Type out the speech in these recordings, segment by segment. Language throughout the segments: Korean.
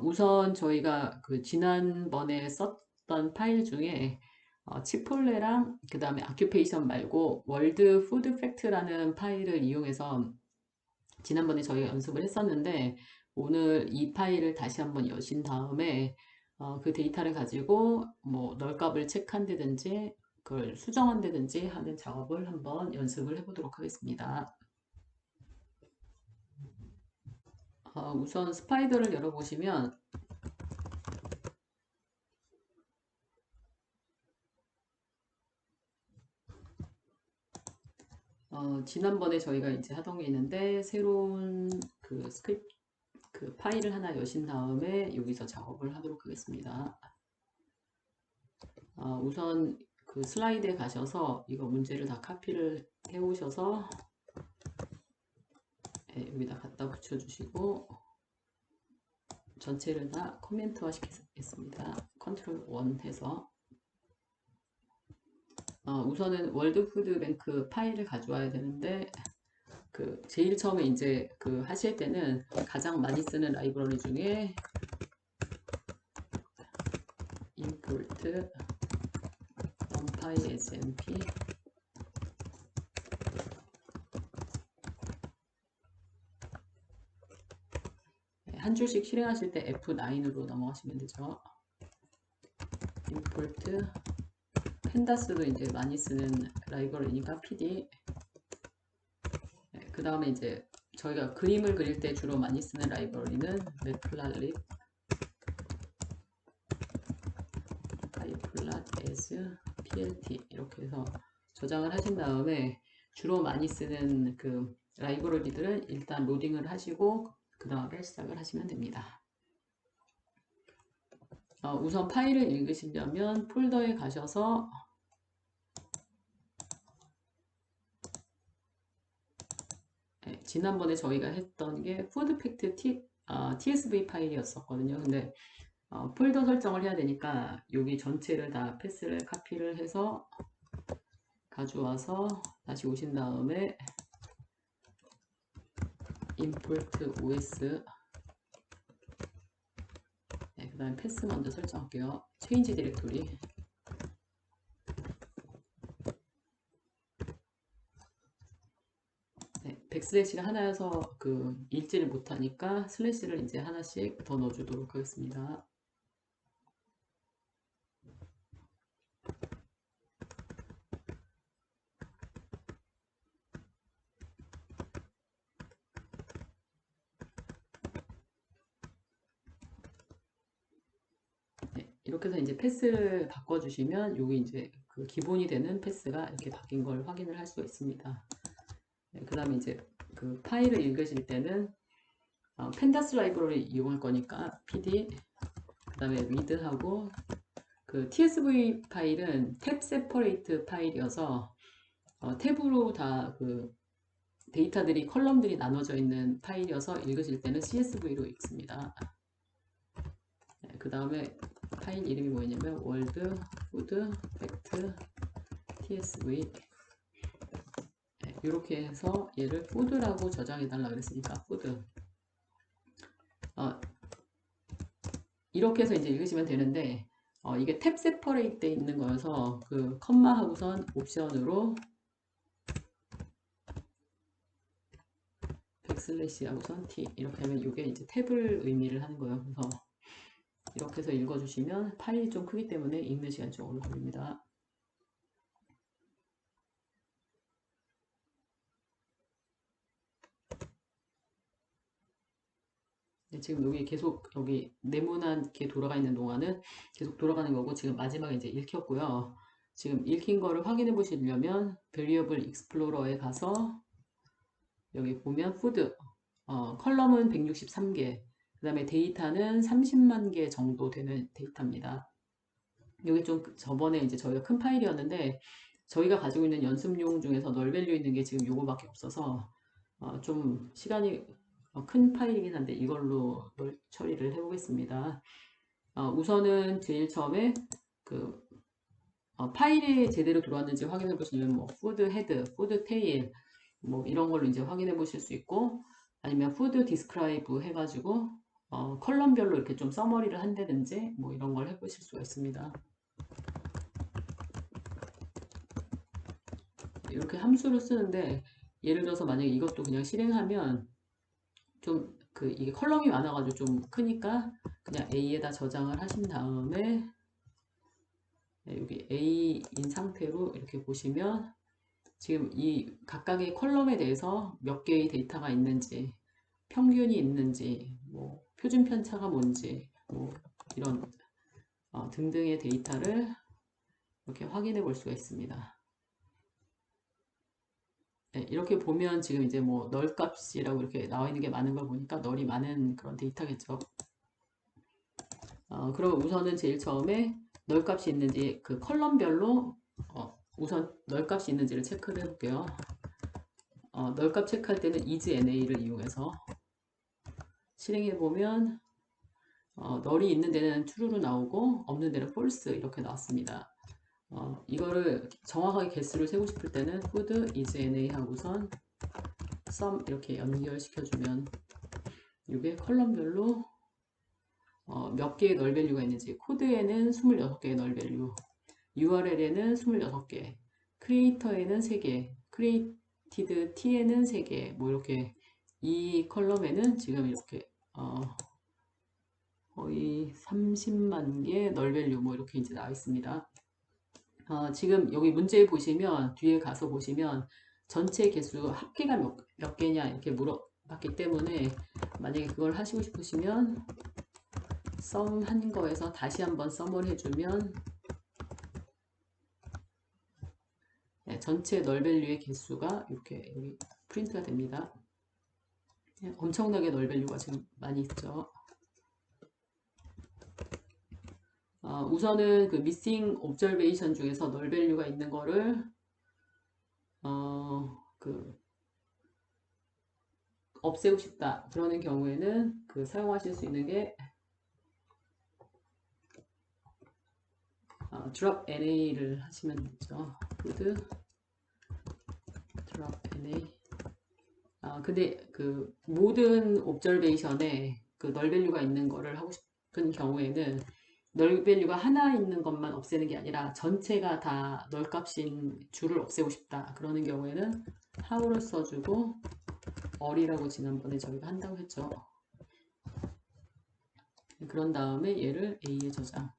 우선 저희가 그 지난번에 썼던 파일 중에 치폴레랑 그 다음에 아큐페이션 말고 월드 푸드 팩트라는 파일을 이용해서 지난번에 저희가 연습을 했었는데, 오늘 이 파일을 다시 한번 여신 다음에 그 데이터를 가지고 뭐 널값을 체크한다든지 그걸 수정한다든지 하는 작업을 한번 연습을 해보도록 하겠습니다. 우선 스파이더를 열어보시면 지난번에 저희가 이제 하던 게 있는데, 새로운 그 스크립트 그 파일을 하나 여신 다음에 여기서 작업을 하도록 하겠습니다. 우선 그 슬라이드에 가셔서 이거 문제를 다 카피를 해 오셔서 여기다 갖다 붙여 주시고 전체를 다 코멘트화 시키겠습니다. 컨트롤 1 해서 우선은 월드푸드뱅크 파일을 가져와야 되는데, 그 제일 처음에 이제 그 하실 때는 가장 많이 쓰는 라이브러리 중에 import numpy smp 한 줄씩 실행하실 때 F9으로 넘어가시면 되죠. import 펜다스도 이제 많이 쓰는 라이브러리니까 pd. 그 다음에 이제 저희가 그림을 그릴 때 주로 많이 쓰는 라이브러리는 matplotlib, pyplot as plt 이렇게 해서 저장을 하신 다음에 주로 많이 쓰는 그 라이브러리들은 일단 로딩을 하시고 그 다음에 시작을 하시면 됩니다. 우선 파일을 읽으시려면 폴더에 가셔서 지난번에 저희가 했던 게 푸드팩트 tsv 파일이었었거든요. 근데 폴더 설정을 해야 되니까 여기 전체를 다 패스를 카피를 해서 가져와서 다시 오신 다음에 import os, 그 다음에 패스 먼저 설정할게요. change 디렉토리, 백슬래시가 하나여서 그 읽지를 못하니까 슬래시를 이제 하나씩 더 넣어주도록 하겠습니다. 이렇게 해서 이제 패스를 바꿔주시면 여기 이제 그 기본이 되는 패스가 이렇게 바뀐 걸 확인을 할 수 있습니다. 그 다음에 이제 그 파일을 읽으실 때는 펜다스 라이브러리 이용할 거니까 pd 그 다음에 read하고, 그 tsv 파일은 탭 세퍼레이트 파일이어서 탭으로 다 그 데이터들이 컬럼들이 나눠져 있는 파일이어서 읽으실 때는 csv로 읽습니다. 그 다음에 파일 이름이 뭐였냐면 월드 푸드 팩트 tsv, 이렇게 해서 얘를 푸드라고 저장해 달라 그랬으니까 푸드, 이렇게 해서 이제 읽으시면 되는데, 이게 탭 세퍼레이트 돼 있는 거여서 그 컴마 하고선 옵션으로 백슬래시 하고선 t 이렇게 하면 이게 이제 탭을 의미를 하는 거예요. 그래서 이렇게 해서 읽어주시면 파일이 좀 크기 때문에 읽는 시간이 좀 오래 걸립니다. 지금 여기 계속 여기 네모나게 돌아가 있는 동안은 계속 돌아가는 거고, 지금 마지막에 이제 읽혔고요. 지금 읽힌 거를 확인해 보시려면 Variable Explorer에 가서 여기 보면 푸드 컬럼은 163개, 그 다음에 데이터는 30만 개 정도 되는 데이터입니다. 여기 좀 저번에 이제 저희가 큰 파일이었는데, 저희가 가지고 있는 연습용 중에서 널밸류 있는 게 지금 요거밖에 없어서 좀 시간이 큰 파일이긴 한데 이걸로 처리를 해보겠습니다. 우선은 제일 처음에 그 파일이 제대로 들어왔는지 확인해 보시면 뭐 푸드 헤드, 푸드 테일 뭐 이런 걸로 이제 확인해 보실 수 있고, 아니면 푸드 디스크라이브 해가지고 컬럼별로 이렇게 좀 서머리를 한다든지 뭐 이런 걸 해보실 수가 있습니다. 이렇게 함수를 쓰는데, 예를 들어서 만약에 이것도 그냥 실행하면 좀 이게 컬럼이 많아가지고 좀 크니까 그냥 A에다 저장을 하신 다음에, 여기 A인 상태로 이렇게 보시면 지금 이 각각의 컬럼에 대해서 몇 개의 데이터가 있는지, 평균이 있는지, 뭐 표준 편차가 뭔지, 뭐 이런 등등의 데이터를 이렇게 확인해 볼 수가 있습니다. 네, 이렇게 보면 지금 이제 뭐 널 값이라고 이렇게 나와 있는 게 많은 걸 보니까 널이 많은 그런 데이터겠죠. 그럼 우선은 제일 처음에 널 값이 있는지 그 컬럼별로 우선 널 값이 있는지를 체크를 해볼게요. 널 값 체크할 때는 isNa를 이용해서 실행해 보면 널이 있는 데는 true로 나오고 없는 데는 false 이렇게 나왔습니다. 이거를 정확하게 개수를 세고 싶을 때는 food isNA 하고선 sum 이렇게 연결시켜주면 이게 컬럼별로 몇 개의 널 밸류가 있는지, 코드에는 26개의 널 밸류, URL에는 26개, 크리에이터에는 3개, 크리에이티드 T에는 3개, 뭐 이렇게 이 컬럼에는 지금 이렇게 거의 30만 개 널 밸류 뭐 이렇게 이제 나와 있습니다. 지금 여기 문제 보시면 뒤에 가서 보시면 전체 개수 합계가 몇 개냐 이렇게 물어봤기 때문에, 만약에 그걸 하시고 싶으시면 썸 한 거에서 다시 한번 썸을 해주면 전체 널 밸류의 개수가 이렇게 여기 프린트가 됩니다. 엄청나게 널 밸류가 지금 많이 있죠. 우선은 그 missing observation 중에서 널 밸류가 있는 거를 없애고 싶다 그러는 경우에는 사용하실 수 있는 게 drop NA를 하시면 되죠. food drop NA. 근데 모든 옵저베이션에 널 밸류가 있는 거를 하고 싶은 경우에는 널 밸류가 하나 있는 것만 없애는 게 아니라 전체가 다 널 값인 줄을 없애고 싶다 그러는 경우에는 how를 써주고 all이라고 지난번에 저희가 한다고 했죠. 그런 다음에 얘를 A에 저장,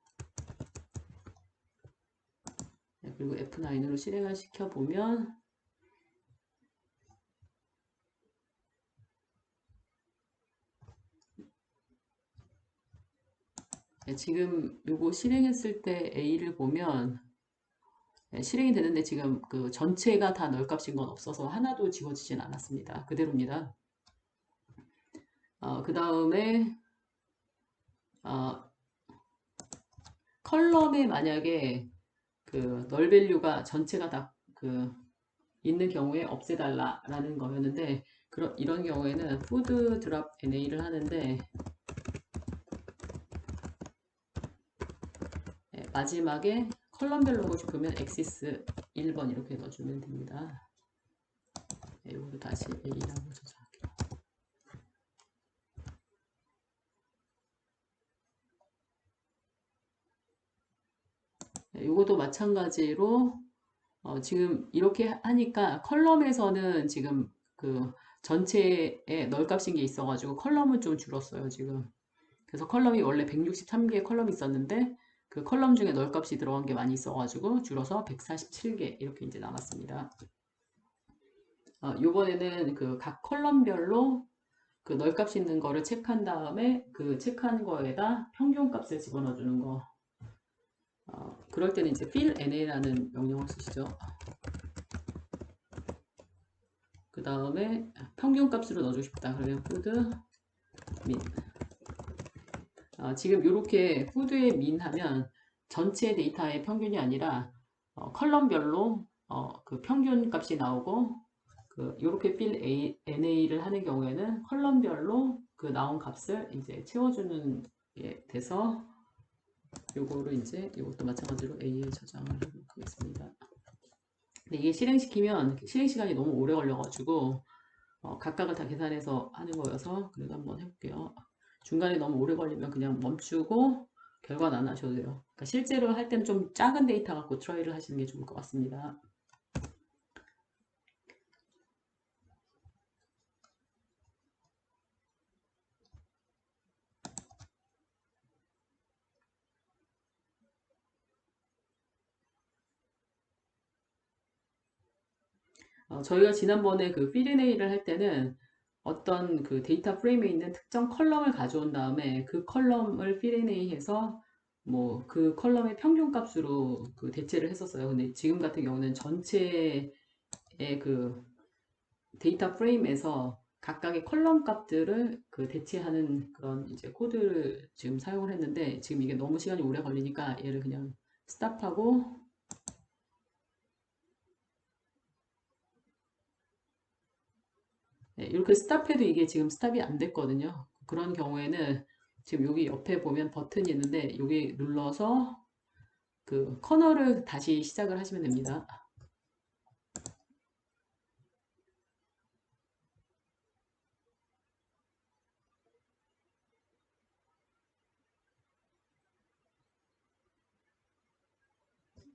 그리고 F9으로 실행을 시켜보면 지금 요거 실행했을 때 A를 보면 실행이 되는데 지금 전체가 다 널 값인 건 없어서 하나도 지워지진 않았습니다. 그대로입니다. 그 다음에 컬럼에 만약에 널 밸류가 전체가 다 있는 경우에 없애달라 라는 거였는데, 이런 경우에는 food drop NA를 하는데 마지막에 컬럼별로 하고 싶으면 axis 1번 이렇게 넣어주면 됩니다. 이거도 다시 A라고 저장할게요. 이것도 마찬가지로 지금 이렇게 하니까 컬럼에서는 지금 전체에 널 값인 게 있어가지고 컬럼은 좀 줄었어요 지금. 그래서 컬럼이 원래 163개 컬럼이 있었는데 그 컬럼 중에 널 값이 들어간 게 많이 있어가지고 줄어서 147개 이렇게 이제 남았습니다. 요번에는 각 컬럼별로 널 값이 있는 거를 체크한 다음에 체크한 거에다 평균 값을 집어넣어 주는 거. 그럴 때는 이제 fill NA라는 명령을 쓰시죠. 그 다음에 평균 값으로 넣어주고 싶다. 그러면 food min. 지금 이렇게 food에 min 하면 전체 데이터의 평균이 아니라 컬럼별로 평균 값이 나오고, 이렇게 fill NA를 하는 경우에는 컬럼별로 나온 값을 이제 채워주는 게 돼서 요거를 이제 이것도 마찬가지로 A에 저장을 하도록 하겠습니다. 근데 이게 실행시키면 실행 시간이 너무 오래 걸려가지고 각각을 다 계산해서 하는 거여서 그래도 한번 해볼게요. 중간에 너무 오래 걸리면 그냥 멈추고 결과는 안 하셔도 돼요. 그러니까 실제로 할 때는 좀 작은 데이터 갖고 트라이를 하시는 게 좋을 것 같습니다. 저희가 지난번에 그 P&A를 할 때는 어떤 그 데이터 프레임에 있는 특정 컬럼을 가져온 다음에 그 컬럼을 P&A 해서 뭐 그 컬럼의 평균 값으로 그 대체를 했었어요. 근데 지금 같은 경우는 전체의 그 데이터 프레임에서 각각의 컬럼 값들을 그 대체하는 그런 이제 코드를 지금 사용을 했는데 지금 이게 너무 시간이 오래 걸리니까 얘를 그냥 스탑하고 네, 이렇게 스탑해도 이게 지금 스탑이 안 됐거든요. 그런 경우에는 지금 여기 옆에 보면 버튼이 있는데 여기 눌러서 그 커널을 다시 시작을 하시면 됩니다.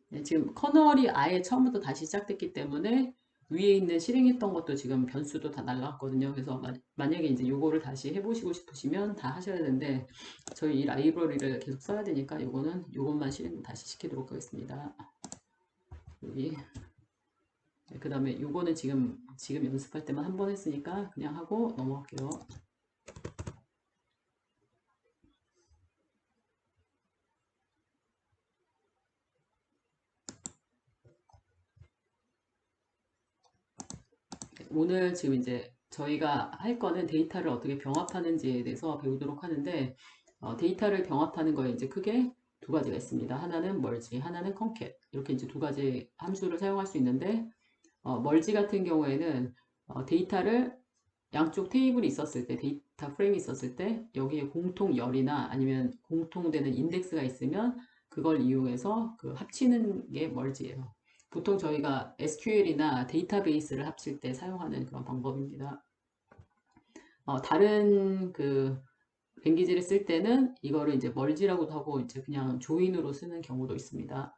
네, 지금 커널이 아예 처음부터 다시 시작됐기 때문에 위에 있는 실행했던 것도 지금 변수도 다 날라갔거든요. 그래서 만약에 이제 요거를 다시 해보시고 싶으시면 다 하셔야 되는데 저희 이 라이브러리를 계속 써야 되니까 요것만 실행 다시 시키도록 하겠습니다. 여기 그 다음에 요거는 지금 연습할 때만 한 번 했으니까 그냥 하고 넘어갈게요. 오늘 지금 이제 저희가 할 거는 데이터를 어떻게 병합하는지에 대해서 배우도록 하는데 데이터를 병합하는 거에 이제 크게 두 가지가 있습니다. 하나는 멀지, 하나는 컨캣 이렇게 이제 두 가지 함수를 사용할 수 있는데 멀지 같은 경우에는 데이터를 양쪽 테이블이 있었을 때 데이터 프레임이 있었을 때 여기에 공통 열이나 아니면 공통되는 인덱스가 있으면 그걸 이용해서 그 합치는 게 멀지예요. 보통 저희가 SQL이나 데이터베이스를 합칠 때 사용하는 그런 방법입니다. 다른 그 랭귀지를 쓸 때는 이거를 이제 멀지라고도 하고 이제 그냥 조인으로 쓰는 경우도 있습니다.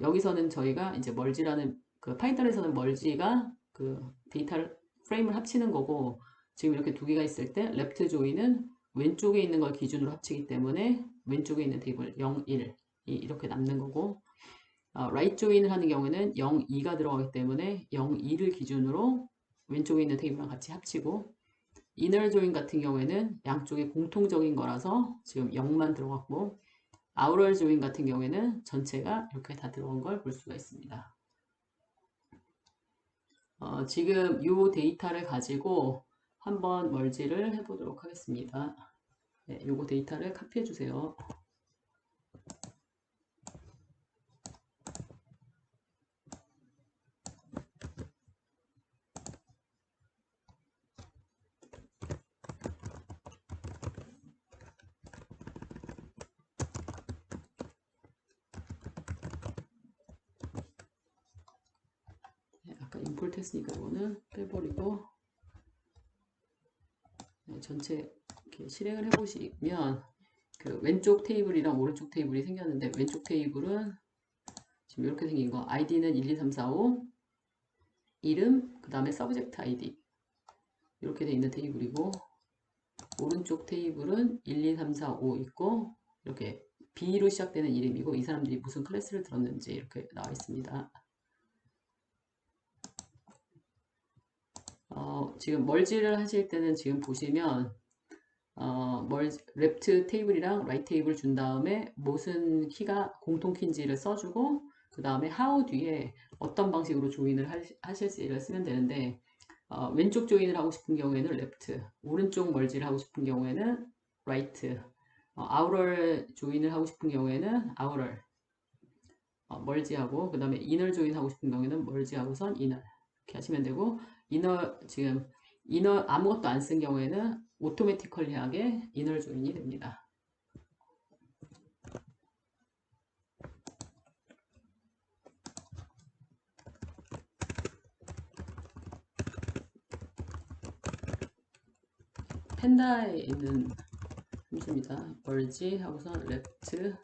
여기서는 저희가 이제 멀지라는 그 파이썬에서는 멀지가 그 데이터를 프레임을 합치는 거고 지금 이렇게 두 개가 있을 때 레프트 조인은 왼쪽에 있는 걸 기준으로 합치기 때문에 왼쪽에 있는 테이블 0, 1이 이렇게 남는 거고 right 조인을 하는 경우에는 0, 2가 들어가기 때문에 0, 2를 기준으로 왼쪽에 있는 테이블랑 같이 합치고 inner 조인 같은 경우에는 양쪽에 공통적인 거라서 지금 0만 들어갔고 outer 조인 같은 경우에는 전체가 이렇게 다 들어간 걸 볼 수가 있습니다. 지금 이 데이터를 가지고 한번 멀지를 해보도록 하겠습니다. 네, 요거 데이터를 카피해 주세요. 네, 아까 임포트 했으니까 이거는 빼버리고 네, 전체 이렇게 실행을 해보시면 그 왼쪽 테이블이랑 오른쪽 테이블이 생겼는데 왼쪽 테이블은 지금 이렇게 생긴 거 아이디는 1, 2, 3, 4, 5 이름 그 다음에 서브젝트 아이디 이렇게 돼 있는 테이블이고 오른쪽 테이블은 1, 2, 3, 4, 5 있고 이렇게 B로 시작되는 이름이고 이 사람들이 무슨 클래스를 들었는지 이렇게 나와 있습니다. 지금 멀지를 하실 때는 지금 보시면 레프트 테이블이랑 라이트 테이블 준 다음에 무슨 키가 공통 키인지를 써주고 그 다음에 how 뒤에 어떤 방식으로 조인을 하실지를 쓰면 되는데 왼쪽 조인을 하고 싶은 경우에는 left, 오른쪽 멀지를 하고 싶은 경우에는 right, outer 조인을 하고 싶은 경우에는 outer 멀지하고 그 다음에 inner 조인 하고 싶은 경우에는 멀지하고선 inner 이렇게 하시면 되고 지금 inner 아무것도 안 쓴 경우에는 오토매티컬리하게 inner 조인이 됩니다. 펜다에 있는 함수입니다. merge 하고선 left,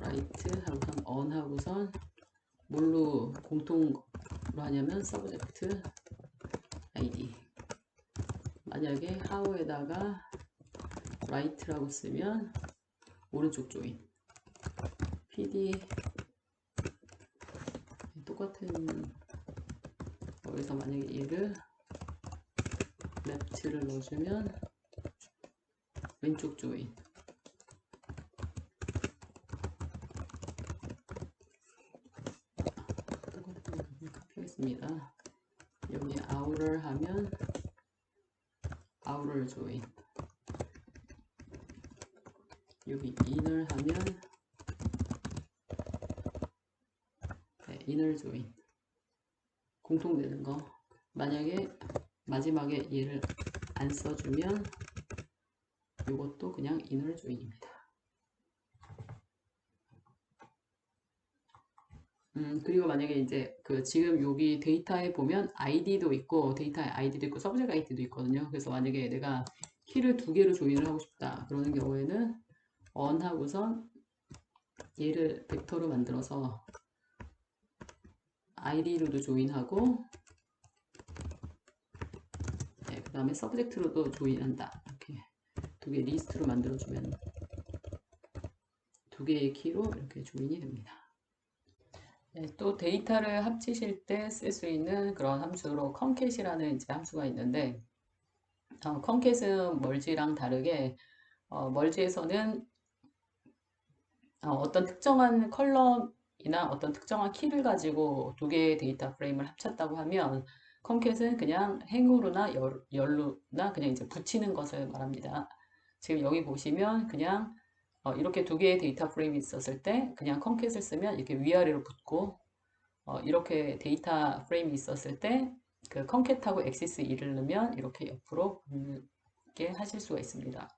right 하고선 on 하고선 뭘로 공통으로 하냐면 subject id. 만약에 how에다가 right라고 쓰면 오른쪽 조인. pd 똑같은, 여기서 만약에 얘를 left를 넣어주면 왼쪽 조인. 똑같은 거 카피하겠습니다. 여기 outer 하면 outer 조인. 여기 inner 하면 inner 조인. 공통되는 거. 만약에 마지막에 얘를 안 써주면 이것도 그냥 inner 조인입니다. 그리고 만약에 이제 지금 여기 데이터에 보면 id도 있고 데이터에 id도 있고 서브젝트 id도 있거든요. 그래서 만약에 내가 키를 두 개로 조인을 하고 싶다 그러는 경우에는 on 하고선 얘를 벡터로 만들어서 id로도 조인하고 그 다음에 서브젝트로도 조인한다. 이렇게 두 개 리스트로 만들어주면 두 개의 키로 이렇게 조인이 됩니다. 또 데이터를 합치실 때 쓸 수 있는 그런 함수로 concate이라는 이제 함수가 있는데 concate는 merge랑 다르게 merge에서는 어떤 특정한 컬럼이나 어떤 특정한 키를 가지고 두 개의 데이터 프레임을 합쳤다고 하면 concate는 그냥 행으로나 열로나 그냥 이제 붙이는 것을 말합니다. 지금 여기 보시면 그냥 이렇게 두 개의 데이터 프레임이 있었을 때 그냥 concate를 쓰면 이렇게 위아래로 붙고 이렇게 데이터 프레임이 있었을 때 그 concate하고 axis 2를 넣으면 이렇게 옆으로 붙게 하실 수가 있습니다.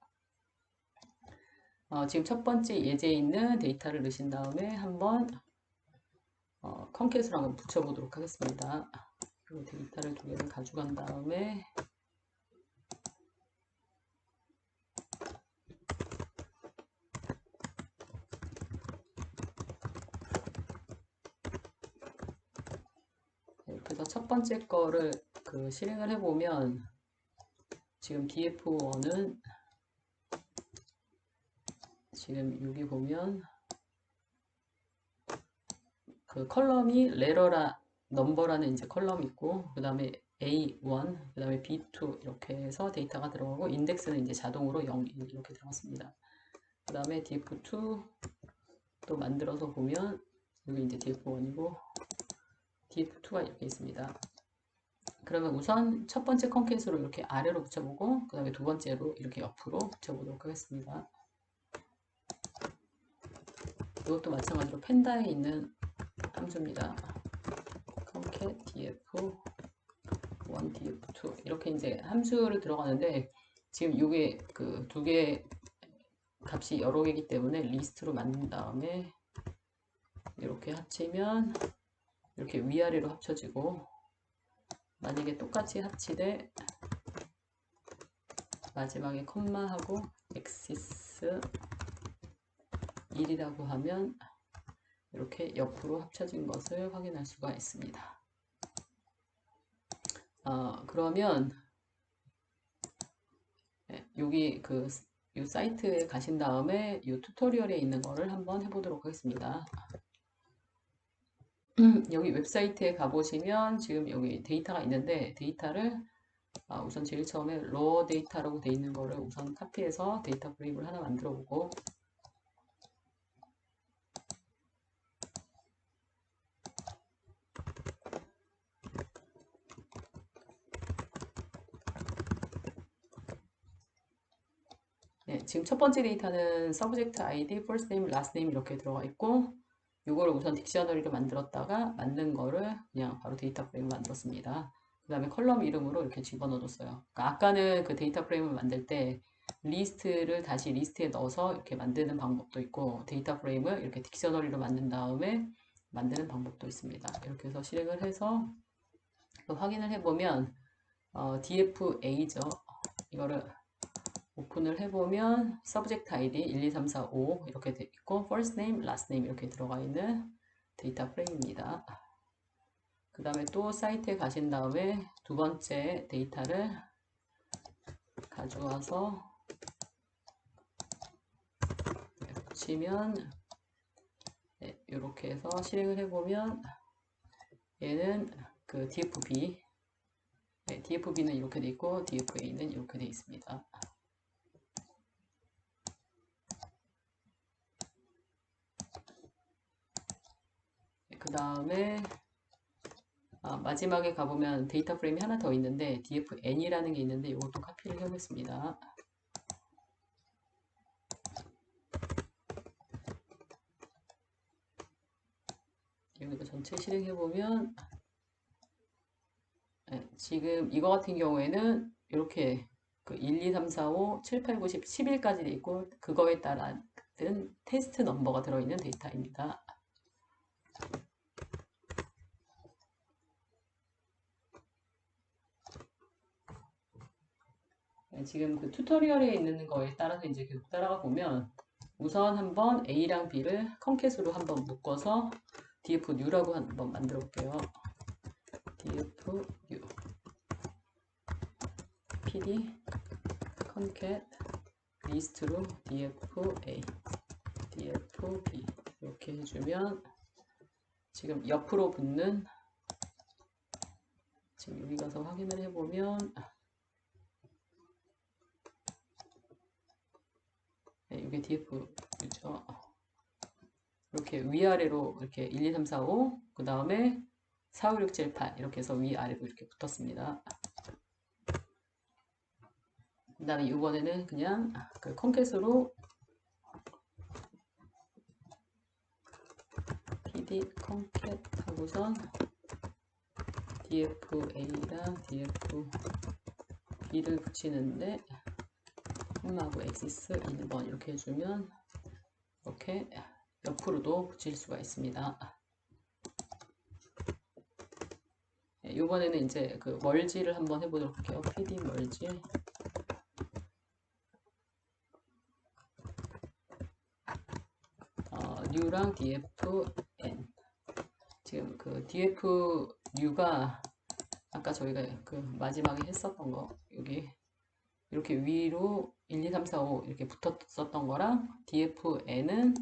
지금 첫 번째 예제에 있는 데이터를 넣으신 다음에 한번 concate로 한번 붙여보도록 하겠습니다. 그리고 데이터를 두 개를 가져간 다음에 그래서 첫 번째 거를 실행을 해보면 지금 df1은 지금 여기 보면 그 컬럼이 넘버라는 이제 컬럼이 있고 그 다음에 A1, 그 다음에 B2 이렇게 해서 데이터가 들어가고 인덱스는 이제 자동으로 0, 이렇게 들어갔습니다. 그 다음에 df2 또 만들어서 보면 여기 이제 df1이고 df2가 이렇게 있습니다. 그러면 우선 첫 번째 컨캣으로 이렇게 아래로 붙여보고 그 다음에 두 번째로 이렇게 옆으로 붙여보도록 하겠습니다. 이것도 마찬가지로 펜다에 있는 함수입니다. concat df1 df2 이렇게 이제 함수를 들어가는데 지금 이게 두 개 값이 여러 개이기 때문에 리스트로 만든 다음에 이렇게 합치면 이렇게 위아래로 합쳐지고 만약에 똑같이 합치되 마지막에 컴마하고 axis 1이라고 하면 이렇게 옆으로 합쳐진 것을 확인할 수가 있습니다. 그러면 여기 이 사이트에 가신 다음에 이 튜토리얼에 있는 거를 한번 해보도록 하겠습니다. 여기 웹사이트에 가보시면 지금 여기 데이터가 있는데 데이터를 우선 제일 처음에 raw 데이터라고 돼 있는 거를 우선 카피해서 데이터 프레임을 하나 만들어 보고 지금 첫 번째 데이터는 subject id, first name, last name 이렇게 들어가 있고 이거를 우선 딕셔너리로 만들었다가 만든 거를 그냥 바로 데이터 프레임을 만들었습니다. 그 다음에 컬럼 이름으로 이렇게 집어넣어줬어요. 그러니까 아까는 그 데이터 프레임을 만들 때 리스트를 다시 리스트에 넣어서 이렇게 만드는 방법도 있고 데이터 프레임을 이렇게 딕셔너리로 만든 다음에 만드는 방법도 있습니다. 이렇게 해서 실행을 해서 확인을 해보면 dfa죠. 이거를 오픈을 해보면 subject ID 1, 2, 3, 4, 5 이렇게 돼 있고 first name, last name 이렇게 들어가 있는 데이터 프레임입니다. 그 다음에 또 사이트에 가신 다음에 두 번째 데이터를 가져와서 붙이면 이렇게 해서 실행을 해보면 얘는 그 DFB DFB는 이렇게 돼 있고 DFA는 이렇게 돼 있습니다. 그 다음에 마지막에 가보면 데이터 프레임이 하나 더 있는데 DFN이라는 게 있는데 이것도 카피를 해보겠습니다. 여기도 전체 실행해보면 지금 이거 같은 경우에는 이렇게 그 1, 2, 3, 4, 5, 7, 8, 9, 10, 11까지 돼 있고 그거에 따른 테스트 넘버가 들어있는 데이터입니다. 지금 그 튜토리얼에 있는 거에 따라서 이제 계속 따라가 보면 우선 한번 A랑 B를 컨캣으로 한번 묶어서 dfnew라고 한번 만들어 볼게요. dfnew pd concat 리스트로 dfa dfb 이렇게 해주면 지금 옆으로 붙는 지금 여기 가서 확인을 해보면 이게 df죠. 이렇게 위아래로 이렇게 1, 2, 3, 4, 5 그 다음에 4, 5, 6, 7, 8 이렇게 해서 위아래로 이렇게 붙었습니다. 그 다음에 이번에는 그냥 그 컨캣으로 pd concat 하고선 dfa랑 dfb를 붙이는데 홈하고 엑시스 1번 이렇게 해주면 이렇게 옆으로도 붙일 수가 있습니다. 이번에는 이제 그 멀지를 한번 해보도록 할게요. pd 멀지 new랑 dfn 지금 그 dfnew가 아까 저희가 그 마지막에 했었던 거 여기 이렇게 위로 1, 2, 3, 4, 5 이렇게 붙었었던 거랑 dfn은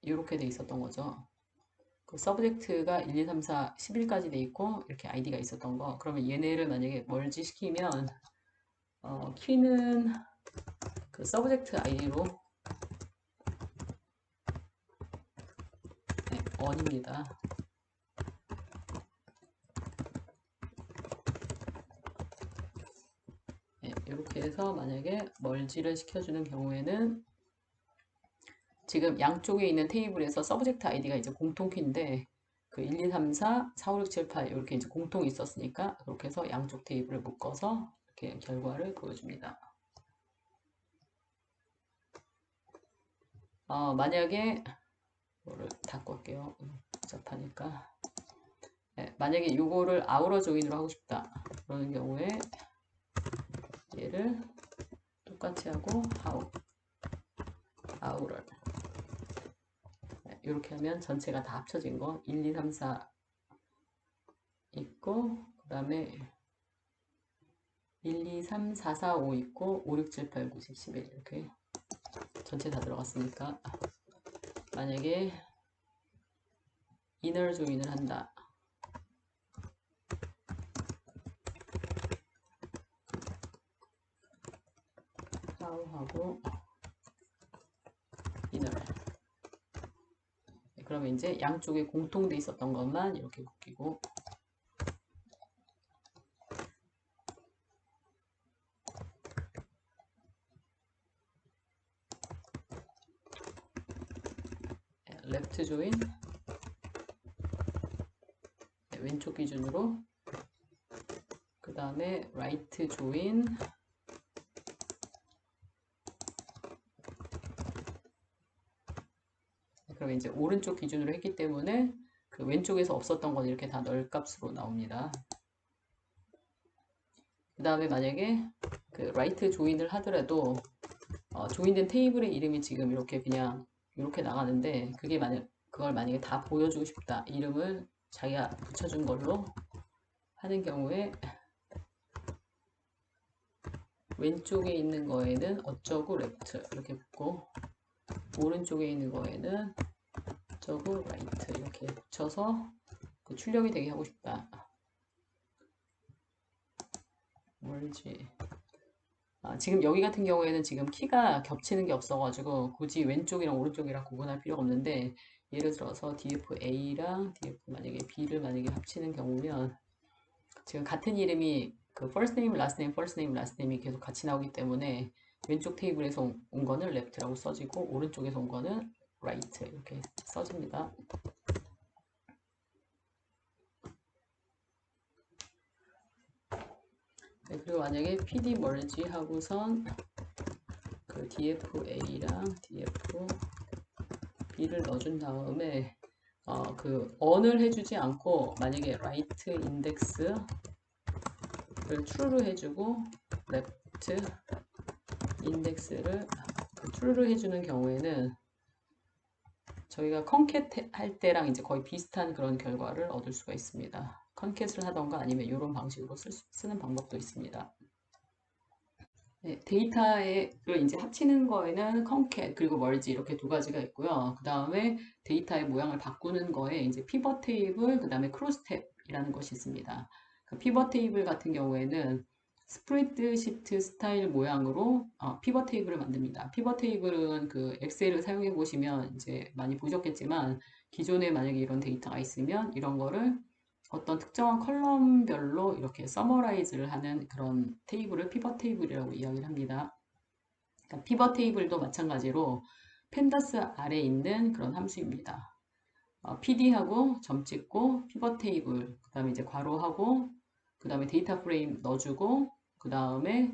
이렇게 돼 있었던 거죠. 그 서브젝트가 1, 2, 3, 4, 11까지 돼 있고 이렇게 아이디가 있었던 거. 그러면 얘네를 만약에 멀지 시키면 키는 그 서브젝트 아이디로 on입니다. 이렇게 해서 만약에 멀지를 시켜주는 경우에는 지금 양쪽에 있는 테이블에서 서브젝트 아이디가 이제 공통키인데 그 1, 2, 3, 4, 4, 5, 6, 7, 8 이렇게 이제 공통이 있었으니까 그렇게 해서 양쪽 테이블을 묶어서 이렇게 결과를 보여줍니다. 만약에 이거를 닫고 할게요. 복잡하니까. 만약에 이거를 아우러 조인으로 하고 싶다. 그러는 경우에 얘를 똑같이 하고 아우러 이렇게 하면 전체가 다 합쳐진 거 1, 2, 3, 4 있고 그 다음에 1, 2, 3, 4, 4, 5 있고 5, 6, 7, 8, 9, 10, 11 이렇게 전체 다 들어갔으니까 만약에 이너 조인을 한다. 하고 이너 그러면 이제 양쪽에 공통돼 있었던 것만 이렇게 묶이고 레프트 조인 왼쪽 기준으로 그 다음에 라이트 조인 그러면 이제 오른쪽 기준으로 했기 때문에 그 왼쪽에서 없었던 건 이렇게 다 널 값으로 나옵니다. 그 다음에 만약에 그 라이트 조인을 하더라도 조인된 테이블의 이름이 지금 이렇게 그냥 이렇게 나가는데 그걸 만약에 다 보여주고 싶다. 이름을 자기가 붙여준 걸로 하는 경우에 왼쪽에 있는 거에는 어쩌고 레프트 이렇게 붙고 오른쪽에 있는 거에는 어쩌고 라이트 이렇게 붙여서 그 출력이 되게 하고 싶다. 뭘지 지금 여기 같은 경우에는 지금 키가 겹치는 게 없어가지고 굳이 왼쪽이랑 오른쪽이랑 구분할 필요가 없는데 예를 들어서 DFA랑 DF 만약에 B를 만약에 합치는 경우면 지금 같은 이름이 그 first name, last name, first name, last name이 계속 같이 나오기 때문에 왼쪽 테이블에서 온 거는 left라고 써지고 오른쪽에서 온 거는 right 이렇게 써집니다. 네, 그리고 만약에 PD merge 하고선 그 DFA랑 DFB를 넣어준 다음에 그 on을 해주지 않고 만약에 right index를 true로 해주고 left index를 true로 해주는 경우에는 저희가 concat 할 때랑 이제 거의 비슷한 그런 결과를 얻을 수가 있습니다. concat을 하던가 아니면 이런 방식으로 쓰는 방법도 있습니다. 네, 데이터를 이제 합치는 거에는 concat 그리고 merge 이렇게 두 가지가 있고요. 그 다음에 데이터의 모양을 바꾸는 거에 이제 pivot table 그 다음에 crosstab이라는 것이 있습니다. 그 pivot table 같은 경우에는 스프레드시트 스타일 모양으로 pivot table을 만듭니다. pivot table은 그 엑셀을 사용해 보시면 이제 많이 보셨겠지만 기존에 만약에 이런 데이터가 있으면 이런 거를 어떤 특정한 컬럼별로 이렇게 서머라이즈를 하는 그런 테이블을 피벗 테이블이라고 이야기를 합니다. 그러니까 피벗 테이블도 마찬가지로 펜다스 아래에 있는 그런 함수입니다. PD하고 점 찍고 피벗 테이블, 그 다음에 이제 괄호하고, 그 다음에 데이터 프레임 넣어주고, 그 다음에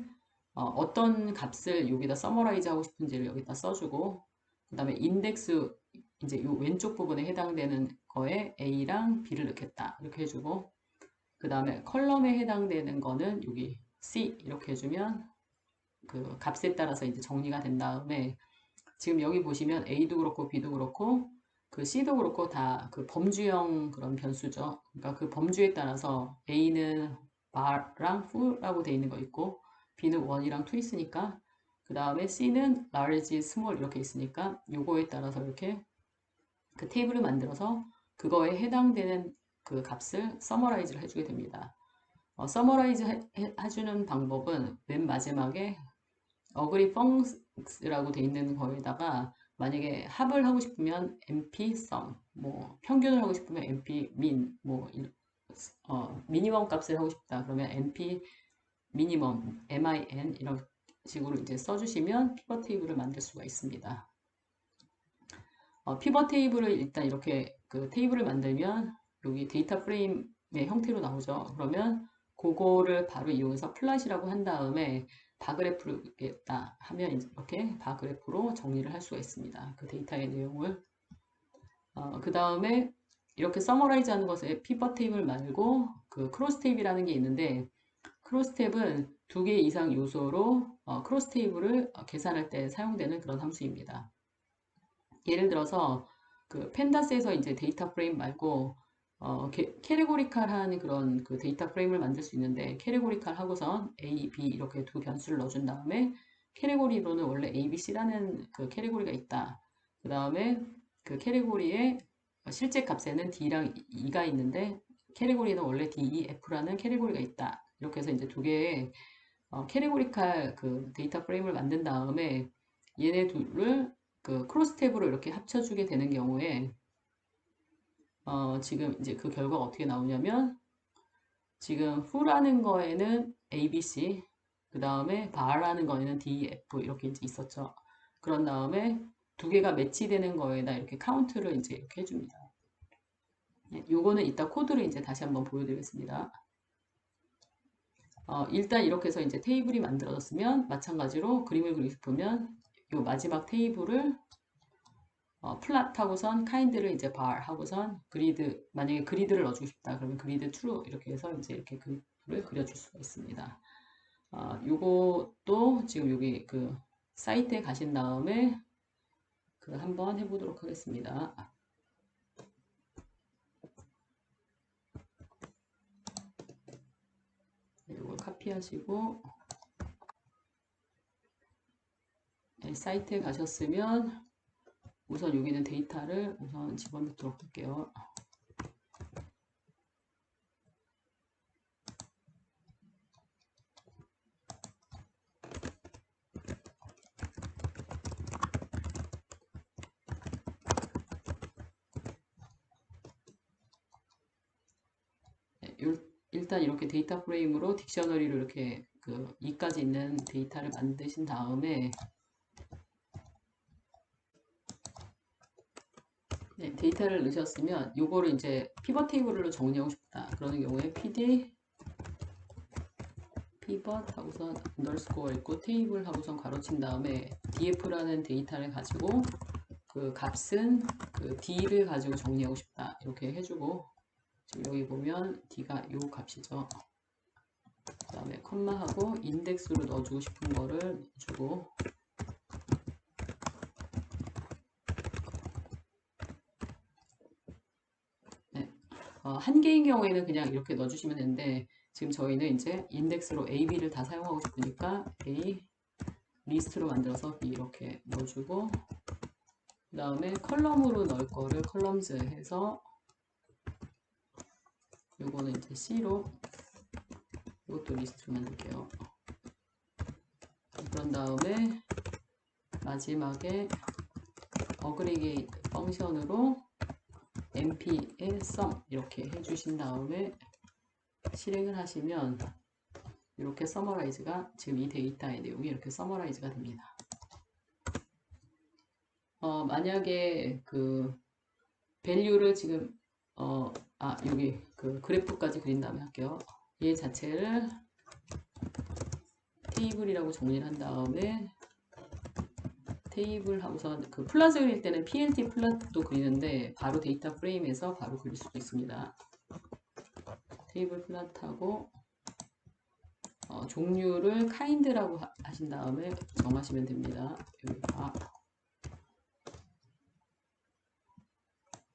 어떤 값을 여기다 서머라이즈 하고 싶은지를 여기다 써주고, 그 다음에 인덱스 이제 요 왼쪽 부분에 해당되는 거에 A랑 B를 넣겠다 이렇게 해주고 그 다음에 컬럼에 해당되는 거는 여기 C 이렇게 해주면 그 값에 따라서 이제 정리가 된 다음에 지금 여기 보시면 A도 그렇고 B도 그렇고 그 C도 그렇고 다 그 범주형 그런 변수죠. 그러니까 그 범주에 따라서 A는 bar랑 full라고 되어 있는 거 있고 B는 1이랑 2 있으니까 그 다음에 C는 large, small 이렇게 있으니까 요거에 따라서 이렇게 그 테이블을 만들어서 그거에 해당되는 그 값을 서머라이즈를 해주게 됩니다. 서머라이즈 해주는 방법은 맨 마지막에 agree functs라고 되어 있는 거에다가 만약에 합을 하고 싶으면 np sum, 뭐 평균을 하고 싶으면 np min, 뭐 미니멈 값을 하고 싶다 그러면 np minimum, min 이런 식으로 이제 써주시면 피벗 테이블을 만들 수가 있습니다. 피벗 테이블을 일단 이렇게 그 테이블을 만들면 여기 데이터 프레임의 형태로 나오죠. 그러면 그거를 바로 이용해서 플랫이라고 한 다음에 바그래프를 겠다 하면 이렇게 바그래프로 정리를 할 수가 있습니다. 그 데이터의 내용을 그 다음에 이렇게 서머라이즈 하는 것에 피벗 테이블 말고 그 크로스 탭이라는 게 있는데 크로스 탭은 2개 이상 요소로 크로스 테이블을 계산할 때 사용되는 그런 함수입니다. 예를 들어서 그 펜다스에서 이제 데이터 프레임 말고 캐리고리칼한 그런 그 데이터 프레임을 만들 수 있는데 캐리고리칼 하고선 A, B 이렇게 두 변수를 넣어준 다음에 캐리고리로는 원래 A, B, C라는 그 캐리고리가 있다. 그 다음에 그 캐리고리의 실제 값에는 D랑 E가 있는데 캐리고리는 원래 D, E, F라는 캐리고리가 있다. 이렇게 해서 이제 두 개의 캐리고리칼 그 데이터 프레임을 만든 다음에 얘네 둘을 그 크로스 탭으로 이렇게 합쳐주게 되는 경우에 지금 이제 그 결과가 어떻게 나오냐면 지금 who라는 거에는 ABC 그 다음에 bar라는 거에는 DF 이렇게 이제 있었죠. 그런 다음에 두 개가 매치되는 거에다 이렇게 카운트를 이제 이렇게 해줍니다. 요거는 이따 코드를 이제 다시 한번 보여드리겠습니다. 일단 이렇게 해서 이제 테이블이 만들어졌으면 마찬가지로 그림을 그리고 싶으면 요 마지막 테이블을 플랫 하고선 kind를 이제 bar 하고선 그리드 만약에 그리드를 넣어주고 싶다 그러면 그리드 true 이렇게 해서 이제 이렇게 그림을 그려줄 수가 있습니다. 요것도 지금 여기 그 사이트에 가신 다음에 그 한번 해보도록 하겠습니다. 이걸 카피하시고 네, 사이트에 가셨으면 우선 여기는 데이터를 우선 집어넣도록 할게요. 네, 일단 이렇게 데이터 프레임으로 딕셔너리로 이렇게 그 2까지 있는 데이터를 만드신 다음에 네, 데이터를 넣으셨으면 요거를 이제 피벗 테이블로 정리하고 싶다. 그러는 경우에 pd 피벗 하고선 언더스코어 있고 테이블 하고선 가로친 다음에 df라는 데이터를 가지고 그 값은 그 d를 가지고 정리하고 싶다. 이렇게 해주고 지금 여기 보면 d가 요 값이죠. 그 다음에 컴마하고 인덱스로 넣어주고 싶은 거를 넣어주고 네. 한 개인 경우에는 그냥 이렇게 넣어주시면 되는데 지금 저희는 이제 인덱스로 A, B를 다 사용하고 싶으니까 A 리스트로 만들어서 B 이렇게 넣어주고 그 다음에 컬럼으로 넣을 거를 컬럼즈 해서 요거는 이제 C로 이것도 리스트로 만들게요. 그런 다음에 마지막에 어그리게이트 펑션으로 np의 sum 이렇게 해주신 다음에 실행을 하시면 이렇게 서머라이즈가 지금 이 데이터의 내용이 이렇게 서머라이즈가 됩니다. 만약에 그 밸류를 지금 여기 그 그래프까지 그린 다음에 할게요. 얘 자체를 테이블이라고 정리를 한 다음에 테이블 하고서 그 플랫을 그릴 때는 plt 플랫도 그리는데 바로 데이터 프레임에서 바로 그릴 수도 있습니다. 테이블 플랫하고 종류를 kind라고 하신 다음에 정하시면 됩니다. 여기가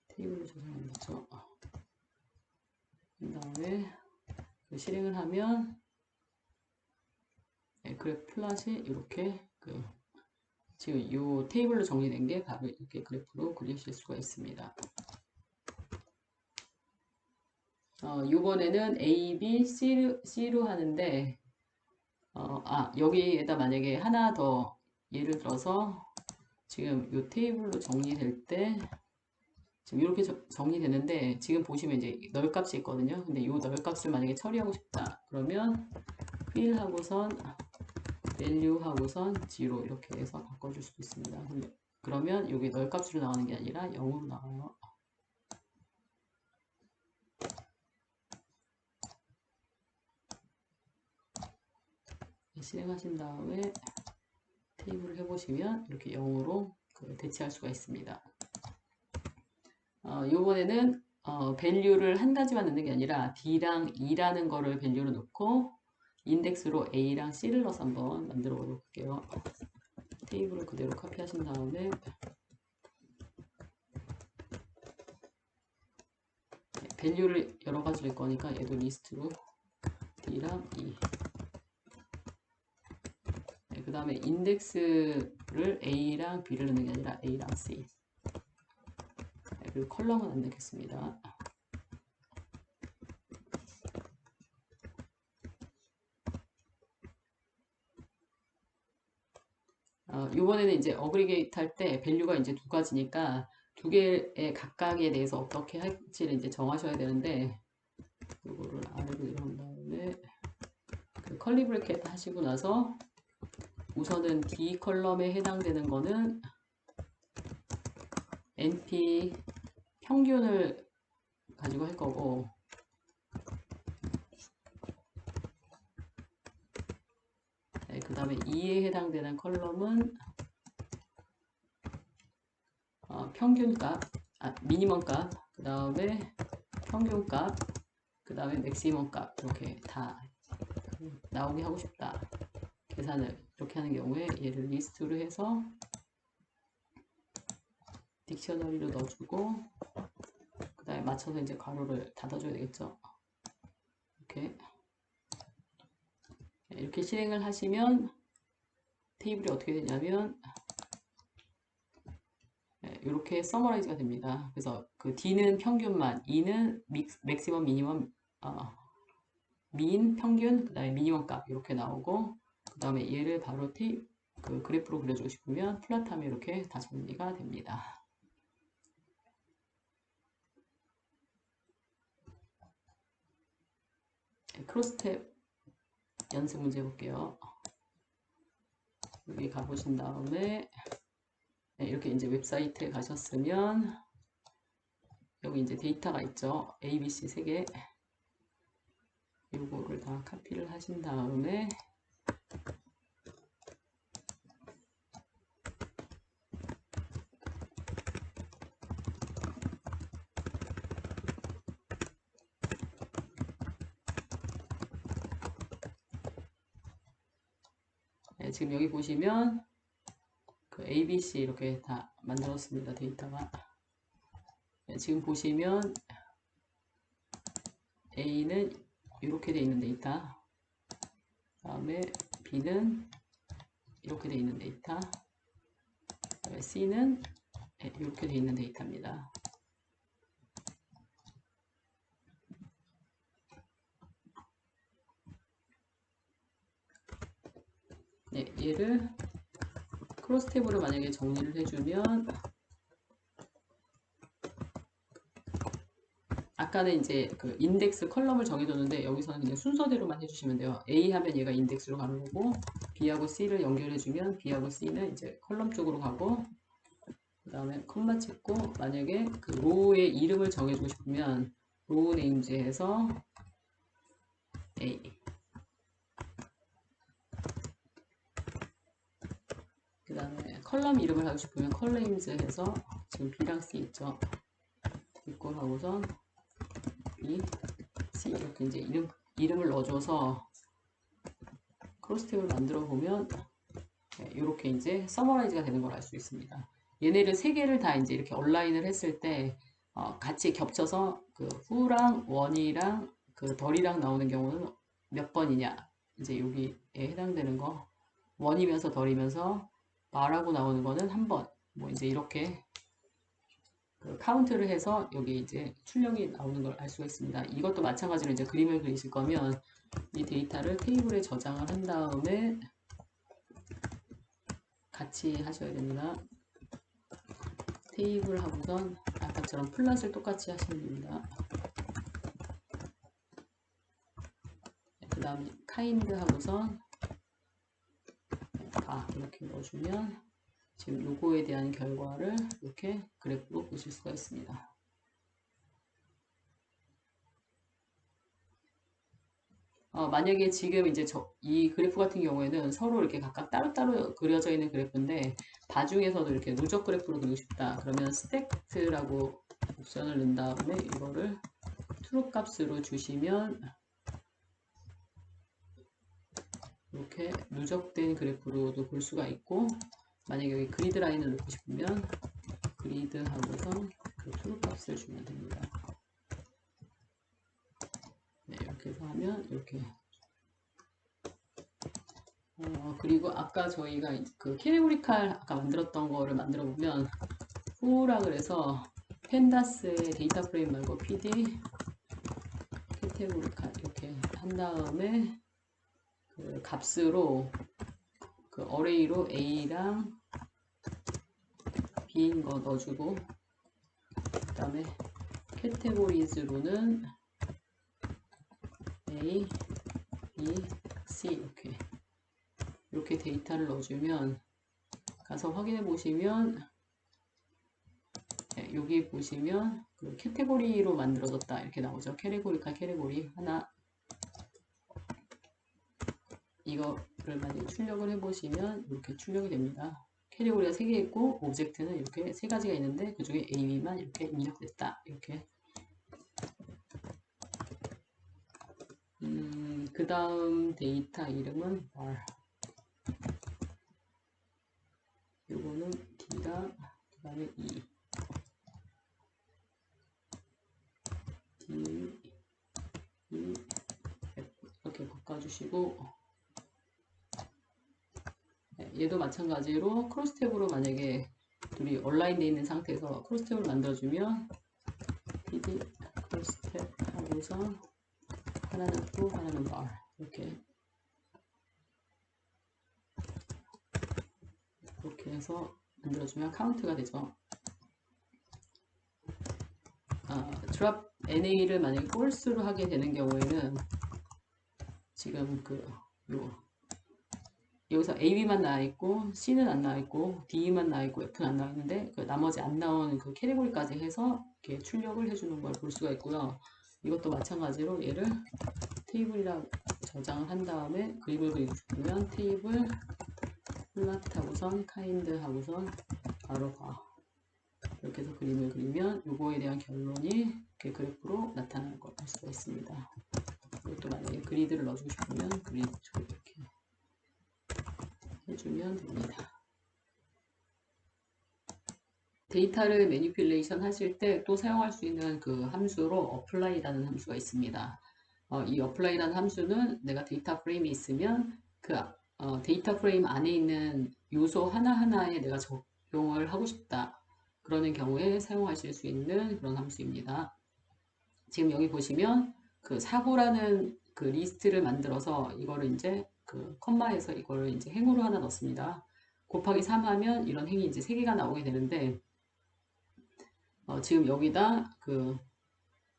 테이블로 조정하는 거죠. 그 다음에 실행을 하면 그래프 플랫이 이렇게 지금 이 테이블로 정리된 게 바로 이렇게 그래프로 그리실 수가 있습니다. 이번에는 A, B, C로 하는데 여기에다 만약에 하나 더 예를 들어서 지금 이 테이블로 정리될 때 지금 이렇게 정리되는데 지금 보시면 이제 널값이 있거든요. 근데 이 널값을 만약에 처리하고 싶다. 그러면 fill 하고선 value 하고선 0 이렇게 해서 바꿔줄 수도 있습니다. 그러면 여기 널값으로 나오는 게 아니라 0으로 나와요. 실행하신 다음에 테이블을 해보시면 이렇게 0으로 대체할 수가 있습니다. 요번에는 value를 한 가지만 넣는 게 아니라 D랑 E라는 거를 value로 넣고 인덱스로 A랑 C를 넣어서 한번 만들어 볼게요. 테이블을 그대로 카피하신 다음에 value를 여러 가지 줄 거니까 얘도 리스트로 D랑 E 그 다음에 인덱스를 A랑 B를 넣는 게 아니라 A랑 C 그리고 컬럼은 안 넣겠습니다. 이번에는 이제 어그리게이트 할 때 밸류가 이제 두 가지니까 두 개의 각각에 대해서 어떻게 할지를 이제 정하셔야 되는데 이거를 아래로 이런 다음에 그 컬리 브래켓 하시고 나서 우선은 D 컬럼에 해당되는 거는 NP 평균을 가지고 할 거고 그 다음에 E에 해당되는 컬럼은 평균값, 미니멈값, 그 다음에 평균값, 그 다음에 맥시멈값 이렇게 다 나오게 하고 싶다. 계산을 이렇게 하는 경우에 얘를 리스트로 해서 딕셔너리로 넣어주고 그 다음에 맞춰서 이제 괄호를 닫아줘야 되겠죠. 이렇게 실행을 하시면 테이블이 어떻게 되냐면 이렇게 서머라이즈가 됩니다. 그래서 그 D는 평균만, E는 맥시멈, 미니멈, 민, 평균, 그 다음에 미니멈 값 이렇게 나오고 그 다음에 얘를 바로 그 그래프로 그려주고 싶으면 플랫하면 이렇게 다 정리가 됩니다. 크로스텝 연습 문제 볼게요. 여기 가보신 다음에 이렇게 이제 웹사이트에 가셨으면 여기 이제 데이터가 있죠. A, B, C 3개. 요거를 다 카피를 하신 다음에 지금 여기 보시면 그 A, B, C 이렇게 다 만들었습니다. 데이터가. 지금 보시면 A는 이렇게 돼 있는 데이터, 다음에 B는 이렇게 돼 있는 데이터, C는 이렇게 돼 있는 데이터입니다. 얘를 크로스 탭으로 만약에 정리를 해주면 아까는 이제 그 인덱스 컬럼을 정해줬는데 여기서는 그냥 순서대로만 해주시면 돼요. A 하면 얘가 인덱스로 가는 거고 B하고 C를 연결해주면 B하고 C는 이제 컬럼 쪽으로 가고 그 다음에 콤마 찍고 만약에 그 로우의 이름을 정해주고 싶으면 로우 네임즈에서 A 그 다음에 컬럼 이름을 하고 싶으면 컬럼즈에서 지금 B랑 C 있죠. 이걸 하고선 B, C 이렇게 이제 이름을 넣어줘서 크로스탭을 만들어 보면 이렇게 이제 서머라이즈가 되는 걸 알 수 있습니다. 얘네를 세 개를 다 이제 이렇게 온라인을 했을 때 같이 겹쳐서 그 후랑 원이랑 그 덜이랑 나오는 경우는 몇 번이냐 이제 여기에 해당되는 거 원이면서 덜이면서 말하고 나오는 거는 한 번 뭐 이제 이렇게 그 카운트를 해서 여기 이제 출력이 나오는 걸 알 수가 있습니다. 이것도 마찬가지로 이제 그림을 그리실 거면 이 데이터를 테이블에 저장을 한 다음에 같이 하셔야 됩니다. 테이블 하고선 아까처럼 플랫을 똑같이 하시면 됩니다. 그 다음에 카인드 하고선 다 이렇게 넣어주면 지금 요거에 대한 결과를 이렇게 그래프로 보실 수가 있습니다. 만약에 지금 이제 이 그래프 같은 경우에는 서로 이렇게 각각 따로따로 그려져 있는 그래프인데 바중에서도 이렇게 누적 그래프로 그리고 싶다. 그러면 스택트라고 옵션을 넣은 다음에 이거를 true 값으로 주시면 이렇게 누적된 그래프로도 볼 수가 있고 만약에 여기 그리드 라인을 넣고 싶으면 그리드 하고서 그 true 값을 주면 됩니다. 네, 이렇게 해서 하면 이렇게 그리고 아까 저희가 그 캐테고리 칼 아까 만들었던 거를 만들어 보면 후라 그래서 펜다스의 데이터 프레임 말고 PD 캐테고리 칼 이렇게 한 다음에 그 값으로 그 어레이로 A랑 B인 거 넣어주고 그 다음에 캐테고리즈로는 A, B, C 이렇게 데이터를 넣어주면 가서 확인해 보시면 여기 보시면 그 캐테고리로 만들어졌다 이렇게 나오죠. 캐테고리카 캐테고리 하나 이거를 만약에 출력을 해보시면 이렇게 출력이 됩니다. 캐테고리가 3개 있고 오브젝트는 이렇게 3가지가 있는데 그 중에 A, B만 이렇게 입력됐다. 이렇게 그 다음 데이터 이름은 var. 요거는 d라, 그 다음에 d, 이렇게 바꿔주시고, 얘도 마찬가지로 크로스탭으로 만약에 둘이 온라인되어 있는 상태에서 크로스탭을 만들어주면 pd 크로스탭 하고서 하나는 또 하나는 var 이렇게 해서 만들어주면 카운트가 되죠. drop NA를 만약에 false로 하게 되는 경우에는 지금 여기서 AB만 나와 있고 C는 안 나와 있고 D만 나와 있고 F는 안 나와 있는데 그 나머지 안 나오는 그 캐리고리까지 해서 이렇게 출력을 해주는 걸 볼 수가 있고요. 이것도 마찬가지로 얘를 테이블이라 저장을 한 다음에 그림을 그리고 싶으면 테이블 플랫 하고선 kind 하고선 바로 봐. 이렇게 해서 그림을 그리면 요거에 대한 결론이 이렇게 그래프로 나타나는 걸 볼 수가 있습니다. 이것도 만약에 그리드를 넣어주고 싶으면 그리드 쪽으로 이렇게 해주면 됩니다. 데이터를 매니플레이션 하실 때 또 사용할 수 있는 그 함수로 apply라는 함수가 있습니다. 이 apply라는 함수는 내가 데이터 프레임이 있으면 그 데이터 프레임 안에 있는 요소 하나하나에 내가 적용을 하고 싶다. 그러는 경우에 사용하실 수 있는 그런 함수입니다. 지금 여기 보시면 그 사고라는 그 리스트를 만들어서 이거를 이제 그 컴마에서 이거를 이제 행으로 하나 넣습니다. 곱하기 3 하면 이런 행이 이제 3개가 나오게 되는데 지금 여기다 그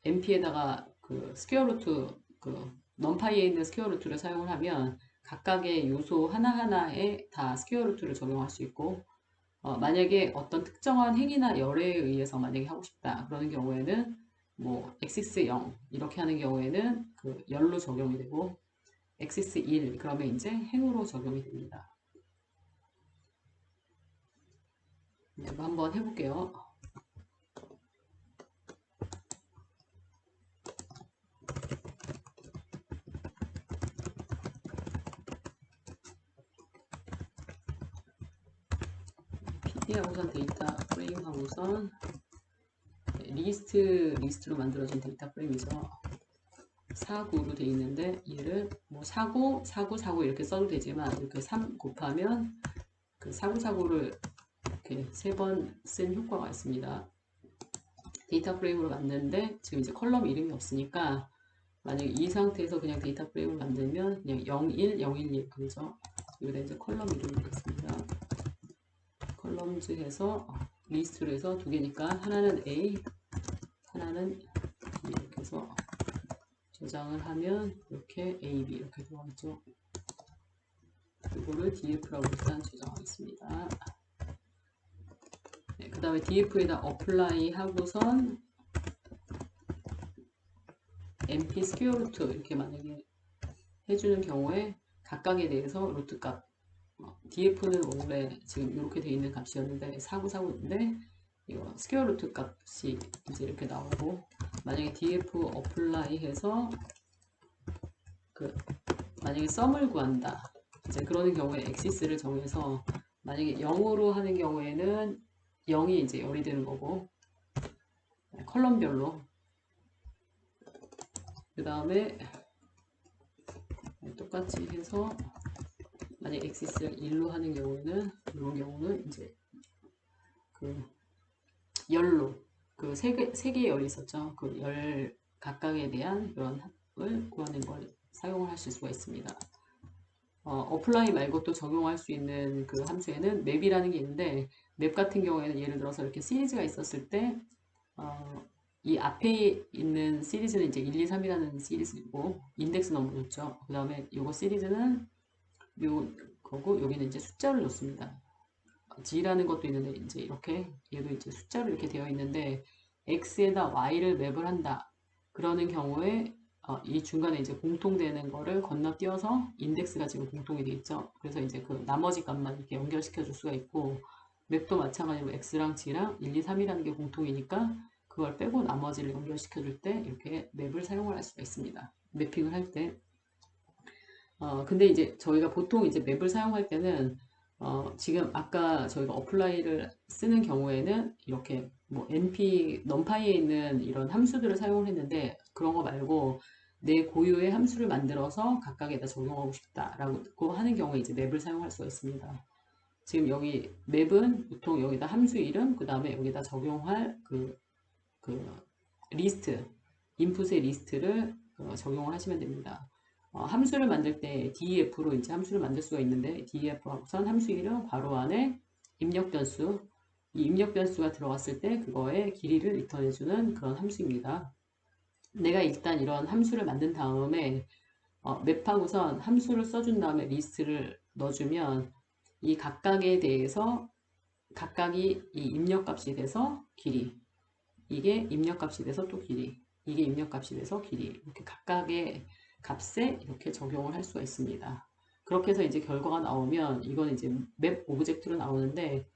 np에다가 그 스퀘어 루트 그 넘파이에 있는 스퀘어 루트를 사용을 하면 각각의 요소 하나하나에 다 스퀘어 루트를 적용할 수 있고 만약에 어떤 특정한 행이나 열에 의해서 만약에 하고 싶다 그러는 경우에는 뭐 xx 0 이렇게 하는 경우에는 그 열로 적용이 되고 xx 1 그러면 이제 행으로 적용이 됩니다. 네, 한번 해볼게요. pd하고선 데이터 프레임하고선 리스트로 만들어진 데이터 프레임이죠. 49로 되어 있는데 얘를 뭐 49, 49, 49 이렇게 써도 되지만 이렇게 3 곱하면 그 4949를 이렇게 3번 쓴 효과가 있습니다. 데이터 프레임으로 만드는데 지금 이제 컬럼 이름이 없으니까 만약에 이 상태에서 그냥 데이터 프레임을 만들면 그냥 01, 012 그러죠. 여기다 이제 컬럼 이름을 넣겠습니다. 컬럼즈 해서 리스트로 해서 두 개니까 하나는 A, 하나는 B 이렇게 해서 저장을 하면 이렇게 A, B 이렇게 들어가죠. 이거를 df라고 일단 저장하겠습니다. 네, 그 다음에 df에다 apply 하고선 np 스퀘어 루트 이렇게 만약에 해주는 경우에 각각에 대해서 루트 값 df는 원래 지금 이렇게 되어 있는 값이었는데 4949인데 이거 스퀘어 루트 값이 이제 이렇게 나오고 만약에 df apply 해서 만약에 썸을 구한다 이제 그러는 경우에 엑시스를 정해서 만약에 0으로 하는 경우에는 0이 이제 열이 되는 거고 컬럼별로 그 다음에 똑같이 해서 만약 엑시스를 1로 하는 경우는 이런 경우는 이제 그 열로 그 세 개의 열이 있었죠. 그 열 각각에 대한 그런 합을 구하는 걸 사용을 하실 수가 있습니다. 어플라이 말고 또 적용할 수 있는 그 함수에는 맵이라는 게 있는데 맵 같은 경우에는 예를 들어서 이렇게 시리즈가 있었을 때 이 앞에 있는 시리즈는 이제 1, 2, 3이라는 시리즈고 인덱스 넘버였죠. 그 다음에 요거 시리즈는 요 거고 여기는 이제 숫자를 놓습니다. G라는 것도 있는데 이제 이렇게 얘도 이제 숫자로 이렇게 되어 있는데 X에다 Y를 맵을 한다. 그러는 경우에 이 중간에 이제 공통되는 거를 건너뛰어서 인덱스가 지금 공통이 되어 있죠. 그래서 이제 그 나머지 값만 이렇게 연결시켜 줄 수가 있고 맵도 마찬가지로 X랑 G랑 1, 2, 3이라는 게 공통이니까 그걸 빼고 나머지를 연결시켜 줄 때 이렇게 맵을 사용을 할 수가 있습니다. 매핑을 할 때. 근데 이제 저희가 보통 이제 맵을 사용할 때는 지금 아까 저희가 어플라이를 쓰는 경우에는 이렇게 뭐 np, numpy에 있는 이런 함수들을 사용을 했는데 그런 거 말고 내 고유의 함수를 만들어서 각각에다 적용하고 싶다라고 하는 경우에 이제 맵을 사용할 수가 있습니다. 지금 여기 맵은 보통 여기다 함수 이름, 그 다음에 여기다 적용할 그 리스트, 인풋의 리스트를 적용을 하시면 됩니다. 함수를 만들 때 def로 이제 함수를 만들 수가 있는데 def 하고선 함수 이름 괄호 안에 입력 변수, 이 입력 변수가 들어갔을 때 그거의 길이를 리턴해주는 그런 함수입니다. 내가 일단 이런 함수를 만든 다음에 맵하고선 함수를 써준 다음에 리스트를 넣어주면 이 각각에 대해서 각각이 이 입력값이 돼서 길이, 이게 입력값이 돼서 또 길이, 이게 입력값이 돼서 길이, 이렇게 각각의 값에 이렇게 적용을 할 수가 있습니다. 그렇게 해서 이제 결과가 나오면 이건 이제 맵 오브젝트로 나오는데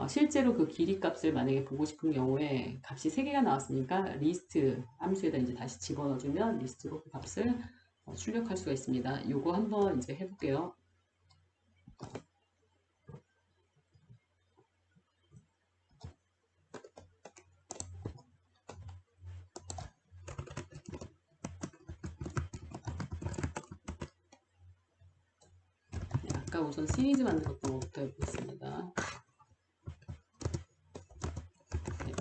실제로 그 길이 값을 만약에 보고 싶은 경우에 값이 3개가 나왔으니까 리스트 함수에다 이제 다시 집어넣어주면 리스트로 그 값을 출력할 수가 있습니다. 요거 한번 이제 해볼게요. 아까 우선 시리즈 만들었던 것부터 해보겠습니다.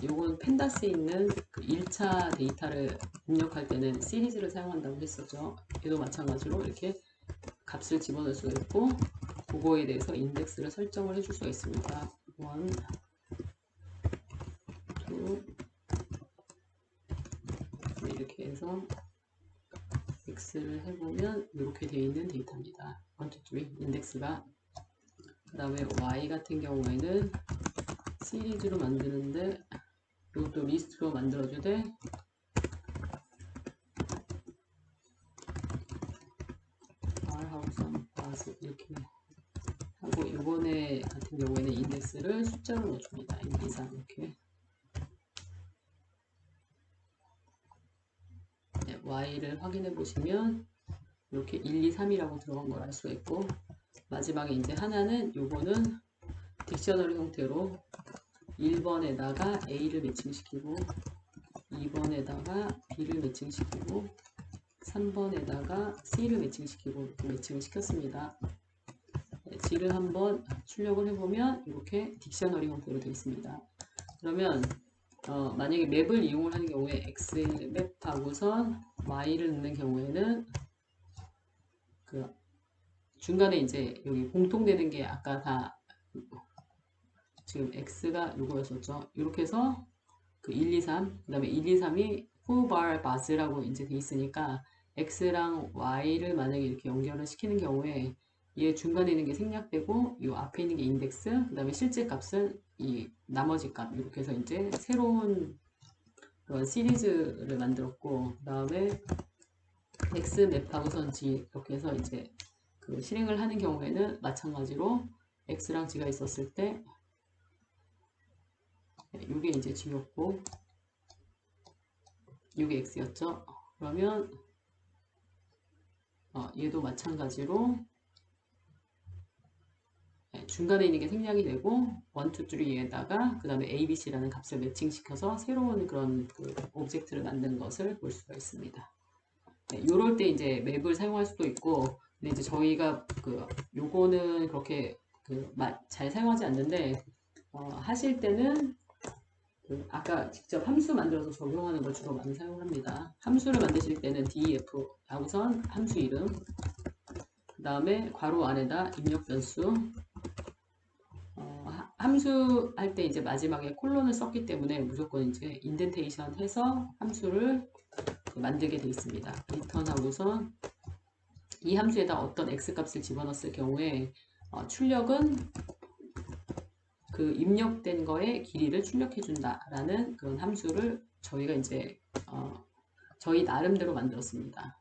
요건 펜다스에 있는 그 1차 데이터를 입력할 때는 시리즈를 사용한다고 했었죠. 얘도 마찬가지로 이렇게 값을 집어넣을 수가 있고 그거에 대해서 인덱스를 설정을 해줄 수가 있습니다. 1, 2 이렇게 해서 X를 해보면 이렇게 되어 있는 데이터입니다. 1, 2, 3 인덱스가. 그 다음에 Y 같은 경우에는 시리즈로 만드는데 이것도 리스트로 만들어주되 R하고선 바스 이렇게 하고 이번에 같은 경우에는 인덱스를 숫자로 넣어줍니다. 1, 2, 3 이렇게. 네, Y를 확인해 보시면 이렇게 1, 2, 3이라고 들어간 걸 알 수가 있고 마지막에 이제 하나는 요거는 딕셔너리 형태로 1번에다가 A를 매칭시키고 2번에다가 B를 매칭시키고 3번에다가 C를 매칭시키고 이렇게 매칭을 시켰습니다. G를 한번 출력을 해보면 이렇게 딕셔너리 형태로 되어 있습니다. 그러면 만약에 맵을 이용을 하는 경우에 X에 맵하고선 Y를 넣는 경우에는 그 중간에 이제 여기 공통되는 게 아까 다 지금 X가 요거였었죠. 이렇게 해서 그 1, 2, 3, 그 다음에 1, 2, 3이 후발 바스라고 이제 돼 있으니까 X랑 Y를 만약에 이렇게 연결을 시키는 경우에 얘 중간에 있는 게 생략되고 이 앞에 있는 게 인덱스, 그 다음에 실제 값은 이 나머지 값 이렇게 해서 이제 새로운 그런 시리즈를 만들었고 그 다음에 X 맵하고선 G 이렇게 해서 이제 그 실행을 하는 경우에는 마찬가지로 X랑 G가 있었을 때 이게 이제 G였고 이게 X였죠. 그러면 얘도 마찬가지로 중간에 있는 게 생략이 되고 1, 2, 3에다가 그 다음에 ABC라는 값을 매칭시켜서 새로운 그런 그 오브젝트를 만든 것을 볼 수가 있습니다. 이럴 때 이제 맵을 사용할 수도 있고 근데 이제 저희가 그 요거는 그렇게 잘 사용하지 않는데 하실 때는 아까 직접 함수 만들어서 적용하는 걸 주로 많이 사용합니다. 함수를 만드실 때는 def 하고선 함수 이름 그 다음에 괄호 안에다 입력 변수 함수 할 때 이제 마지막에 콜론을 썼기 때문에 무조건 이제 인덴테이션 해서 함수를 만들게 되어 있습니다. 리턴 하고선 이 함수에다 어떤 x 값을 집어넣었을 경우에 출력은 그 입력된 거의 길이를 출력해 준다라는 그런 함수를 저희가 이제 저희 나름대로 만들었습니다.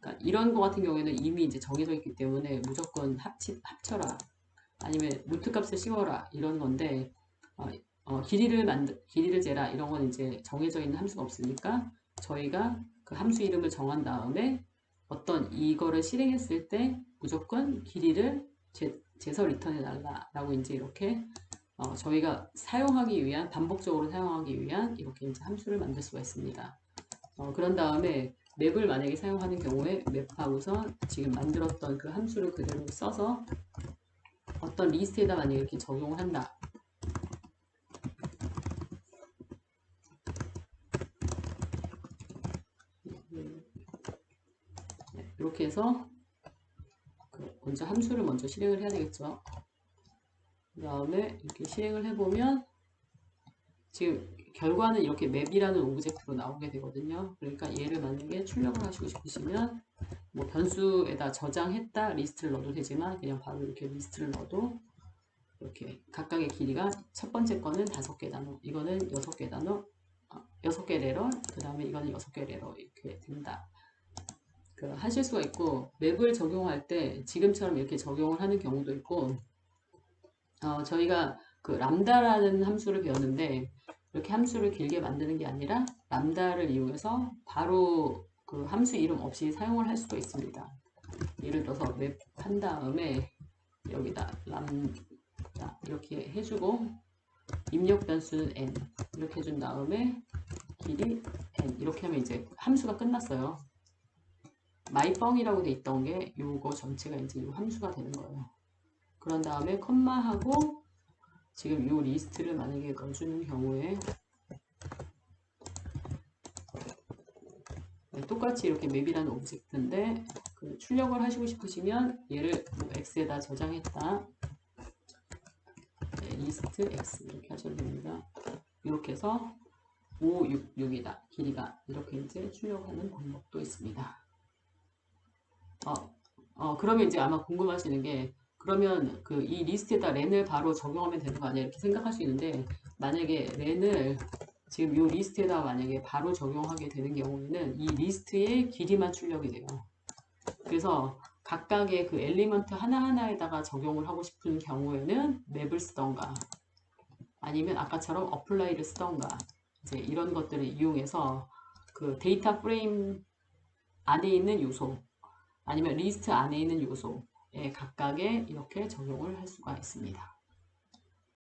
그러니까 이런 거 같은 경우에는 이미 이제 정해져 있기 때문에 무조건 합쳐라 아니면 루트 값을 씌워라 이런 건데 길이를 재라 이런 건 이제 정해져 있는 함수가 없으니까 저희가 그 함수 이름을 정한 다음에 어떤 이거를 실행했을 때 무조건 길이를 재서 리턴해 달라라고 이제 이렇게 저희가 사용하기 위한 반복적으로 사용하기 위한 이렇게 이제 함수를 만들 수가 있습니다. 그런 다음에 맵을 만약에 사용하는 경우에 맵하고서 지금 만들었던 그 함수를 그대로 써서 어떤 리스트에다 만약에 이렇게 적용을 한다. 이렇게 해서 먼저 함수를 먼저 실행을 해야 되겠죠. 그 다음에 이렇게 실행을 해보면 지금 결과는 이렇게 맵이라는 오브젝트로 나오게 되거든요. 그러니까 얘를 만약에 출력을 하시고 싶으시면 뭐 변수에다 저장했다 리스트를 넣어도 되지만 그냥 바로 이렇게 리스트를 넣어도 이렇게 각각의 길이가 첫 번째 거는 5개 단어, 이거는 6개 단어, 6개 레러, 그 다음에 이거는 6개 레러 이렇게 된다. 하실 수가 있고 맵을 적용할 때 지금처럼 이렇게 적용을 하는 경우도 있고 저희가 그 람다라는 함수를 배웠는데 이렇게 함수를 길게 만드는 게 아니라 람다를 이용해서 바로 그 함수 이름 없이 사용을 할 수도 있습니다. 예를 들어서 맵 한 다음에 여기다 람다 이렇게 해주고 입력 변수는 n 이렇게 해준 다음에 길이 n 이렇게 하면 이제 함수가 끝났어요. 마이뻥이라고 돼 있던 게 요거 전체가 이제 요 함수가 되는 거예요. 그런 다음에 컴마하고 지금 요 리스트를 만약에 넣어주는 경우에 똑같이 이렇게 맵이라는 오브젝트인데 그 출력을 하시고 싶으시면 얘를 뭐 x에다 저장했다. 리스트 x 이렇게 하셔도 됩니다. 이렇게 해서 5, 6, 6이다. 길이가 이렇게 이제 출력하는 방법도 있습니다. 그러면 이제 아마 궁금하시는 게 그러면 그 이 리스트에다 렌을 바로 적용하면 되는 거 아니야 이렇게 생각할 수 있는데 만약에 렌을 지금 이 리스트에다 만약에 바로 적용하게 되는 경우에는 이 리스트의 길이만 출력이 돼요. 그래서 각각의 그 엘리먼트 하나하나에다가 적용을 하고 싶은 경우에는 맵을 쓰던가 아니면 아까처럼 어플라이를 쓰던가 이제 이런 것들을 이용해서 그 데이터 프레임 안에 있는 요소 아니면 리스트 안에 있는 요소에 각각의 이렇게 적용을 할 수가 있습니다.